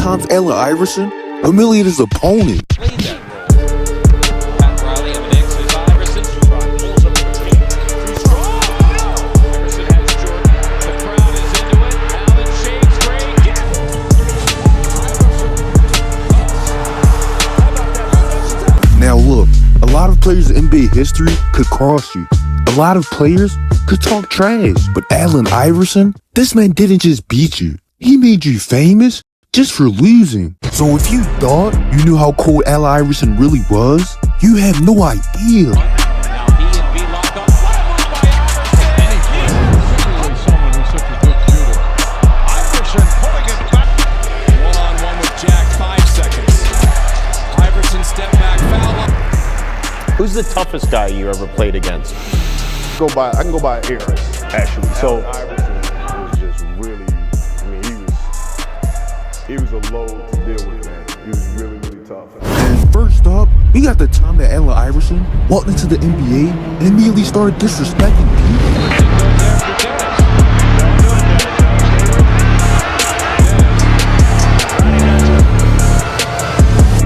times Allen Iverson humiliated his opponent. Now look, a lot of players in NBA history could cross you. A lot of players could talk trash. But Allen Iverson, this man didn't just beat you. He made you famous just for losing. So if you thought you knew how cold Allen Iverson really was, you have no idea. Who's the toughest guy you ever played against? I can go by era, actually. So Iverson was just really, he was a load to deal with, man. He was really, really tough. And first up, we got the time that Allen Iverson walked into the NBA and immediately started disrespecting people.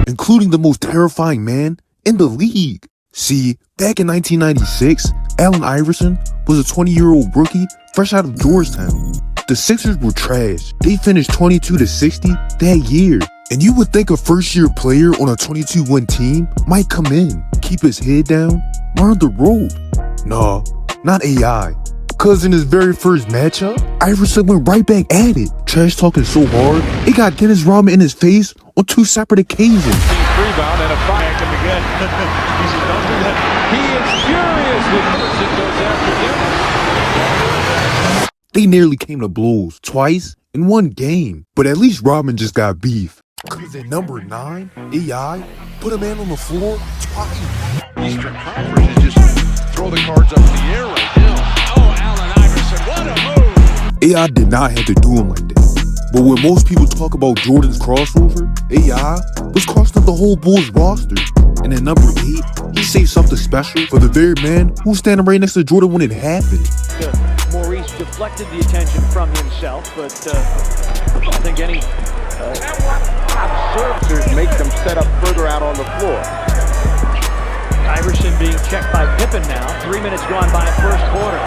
Including the most terrifying man in the league. See, back in 1996, Allen Iverson was a 20-year-old rookie fresh out of Georgetown. The Sixers were trash. They finished 22-60 that year. And you would think a first-year player on a 22-win team might come in, keep his head down, learn the rope. Nah, not AI. Cause in his very first matchup, Iverson went right back at it, trash talking so hard, it got Dennis Rodman in his face on 2 separate occasions. Rebound and a fire him again. He is furious with Iverson goes after him. They nearly came to blows twice in one game, but at least Rodman just got beef. Cause at number 9, AI put a man on the floor twice. Eastern Conference is just throw the cards up in the air right now. Oh, Allen Iverson, what a move! AI did not have to do him like that. But when most people talk about Jordan's crossover, AI was crossing up the whole Bulls roster. And at number 8, he saved something special for the very man who was standing right next to Jordan when it happened. Maurice deflected the attention from himself, but I don't think any observers make them set up further out on the floor. Iverson being checked by Pippen now. 3 minutes gone by first quarter.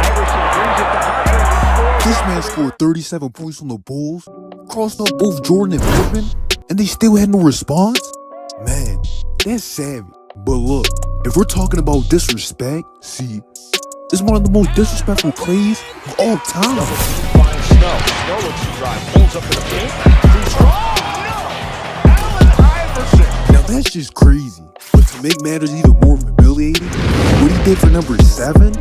Iverson brings it to Hunter and scores. This man scored 37 points on the Bulls, crossed up both Jordan and Pippen, and they still had no response? Man, that's savage. But look, if we're talking about disrespect, see, it's one of the most disrespectful plays of all time. Snow looks to drive, pulls up to the paint. Too strong! No! Allen Iverson! Now that's just crazy. But to make matters even more humiliating, what he did for number 7?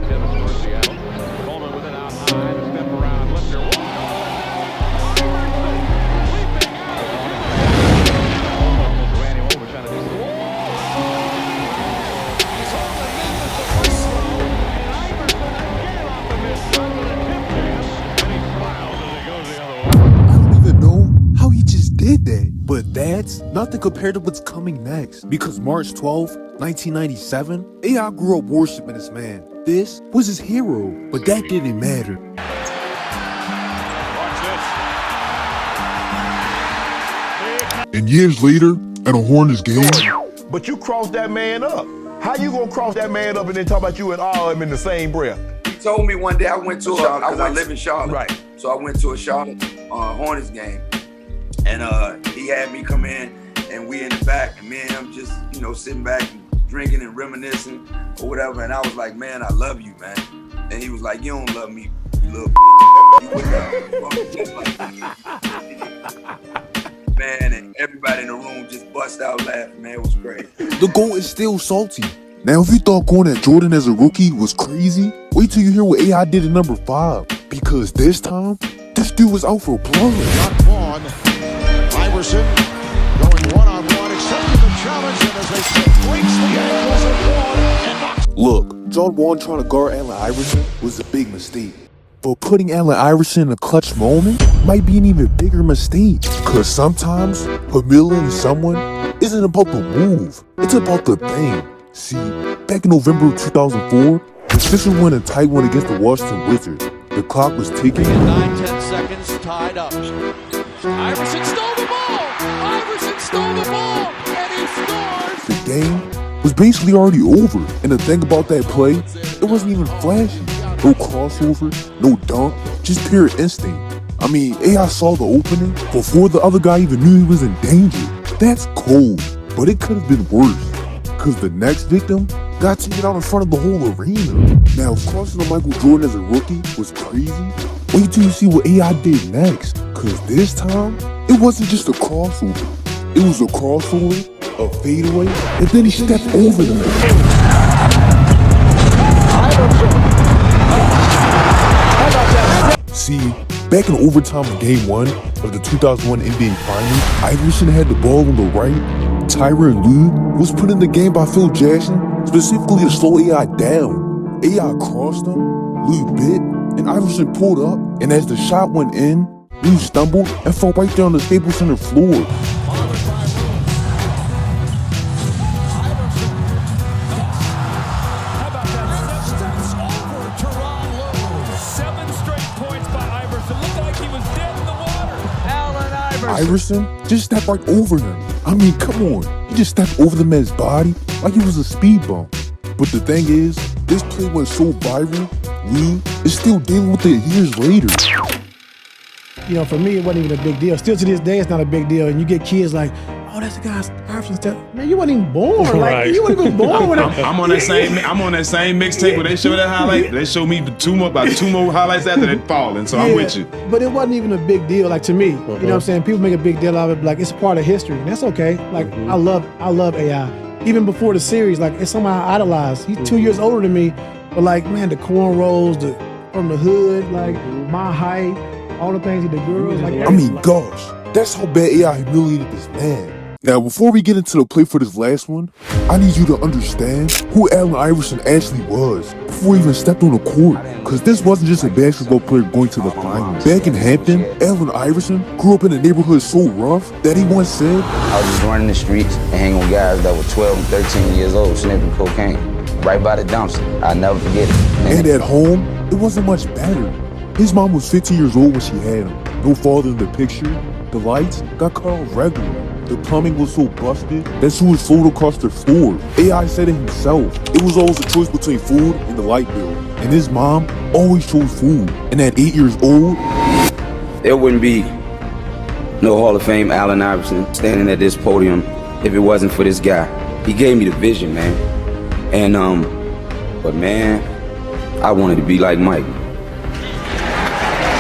Coleman with it out high, the step around, lifter. Did that, but that's nothing compared to what's coming next. Because March 12th, 1997, AI grew up worshiping this man. This was his hero, but that didn't matter. Watch this. And years later, at a Hornets game, But you crossed that man up. How you gonna cross that man up and then talk about you and all of them in the same breath? He told me one day I live in Charlotte. Right. So I went to a Charlotte Hornets game. And he had me come in, and we in the back, and me and him just, sitting back and drinking and reminiscing or whatever. And I was like, man, I love you, man. And he was like, you don't love me, you little you man, and everybody in the room just bust out laughing, man. It was great. The goal is still salty. Now, if you thought going at Jordan as a rookie was crazy, wait till you hear what AI did at number 5. Because this time, this dude was out for blood. Not Vaughn. Iverson going one-on-one, accepting the challenge, and as they say, breaks the ankles of Vaughn and knocks. Look, John Wall trying to guard Allen Iverson was a big mistake. But putting Allen Iverson in a clutch moment might be an even bigger mistake. Cause sometimes humiliating someone isn't about the move, it's about the thing. See, back in November of 2004, the Sixers won a tight one against the Washington Wizards. The clock was ticking. 9-10 seconds tied up. Iverson stole the ball. Iverson stole the ball, and he scores. The game was basically already over. And the thing about that play, it wasn't even flashy. No crossover, no dunk, just pure instinct. I mean, AI saw the opening before the other guy even knew he was in danger. That's cold, but it could have been worse. Because the next victim got taken out in front of the whole arena. Now, crossing the Michael Jordan as a rookie was crazy. Wait till you see what AI did next. Because this time, it wasn't just a crossover. It was a crossover, a fadeaway, and then he stepped over them. See, back in overtime of Game 1 of the 2001 NBA Finals, Iverson had the ball on the right. Tyronn Lue was put in the game by Phil Jackson specifically to slow AI down. AI crossed him, Lue bit, and Iverson pulled up, and as the shot went in, Lue stumbled and fell right there on the Staples Center floor. Iverson just stepped right over him. I mean, come on. He just stepped over the man's body like he was a speed bump. But the thing is, this play went so viral, Lue is still dealing with it years later. You know, for me, it wasn't even a big deal. Still to this day, it's not a big deal. And you get kids like, oh, that's the guy's Iverson step. Man, you wasn't even born. Like, you wasn't even born when I'm on that same mixtape where they show that highlight. They show me about two more highlights after that falling. So I'm with you. But it wasn't even a big deal, like to me. You know what I'm saying? People make a big deal out of it, like it's part of history. And that's okay. Like I love AI. Even before the series, like it's something I idolize. He's 2 years older than me, but like, man, the cornrows, from the hood, like my height, all the things with the girls. Like, I mean, gosh, that's how bad AI humiliated this man. Now, before we get into the play for this last one, I need you to understand who Allen Iverson actually was before he even stepped on the court. Because this wasn't just a basketball player going to the finals. Back in Hampton, Allen Iverson grew up in a neighborhood so rough that he once said, I was just running the streets and hanging with guys that were 12 and 13 years old, sniffing cocaine, right by the dumpster. I'll never forget it. And at home, it wasn't much better. His mom was 15 years old when she had him. No father in the picture. The lights got cut off regularly. The plumbing was so busted that sewage flowed across the floor. AI said it himself. It was always a choice between food and the light bill. And his mom always chose food. And at 8 years old, there wouldn't be no Hall of Fame Allen Iverson standing at this podium if it wasn't for this guy. He gave me the vision, man. And but man, I wanted to be like Mike.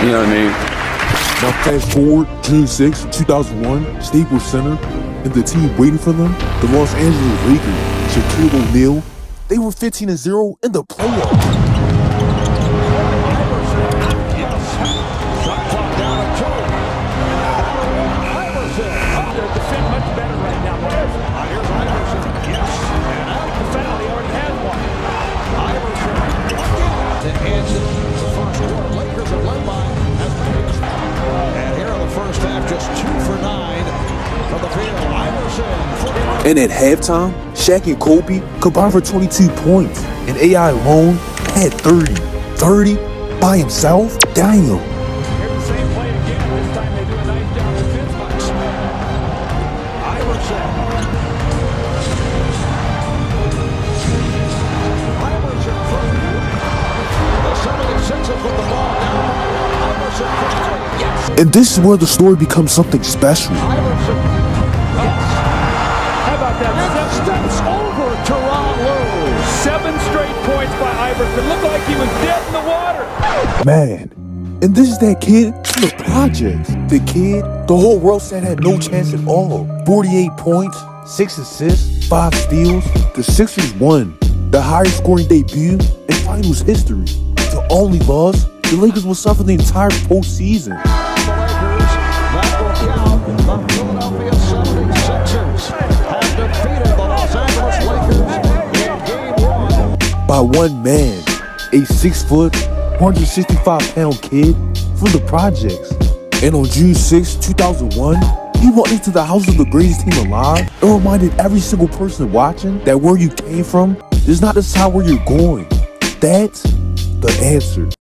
You know what I mean? Now fast forward, June 6, 2001, Staples Center, and the team waiting for them, the Los Angeles Lakers, Shaquille O'Neal, they were 15-0 in the playoffs. And at halftime, Shaq and Kobe combined for 22 points, and AI alone had 30. 30 by himself? Damn. Here's the same play again. This time they do a nice job of defense. Iverson. The 76ers with the ball now. Iverson for three. Yes. And this is where the story becomes something special. Iverson. Steps over Tyronn Lue. 7 straight points by Iverson. Looked like he was dead in the water. Man, and this is that kid from the projects. The kid the whole world said had no chance at all. 48 points, 6 assists, 5 steals. The Sixers won. The highest scoring debut in finals history. The only loss, the Lakers will suffer the entire postseason. By one man, a 6 foot, 165-pound kid from the projects. And on June 6, 2001, he walked into the house of the greatest team alive and reminded every single person watching that where you came from is not the side where you're going. That's the answer.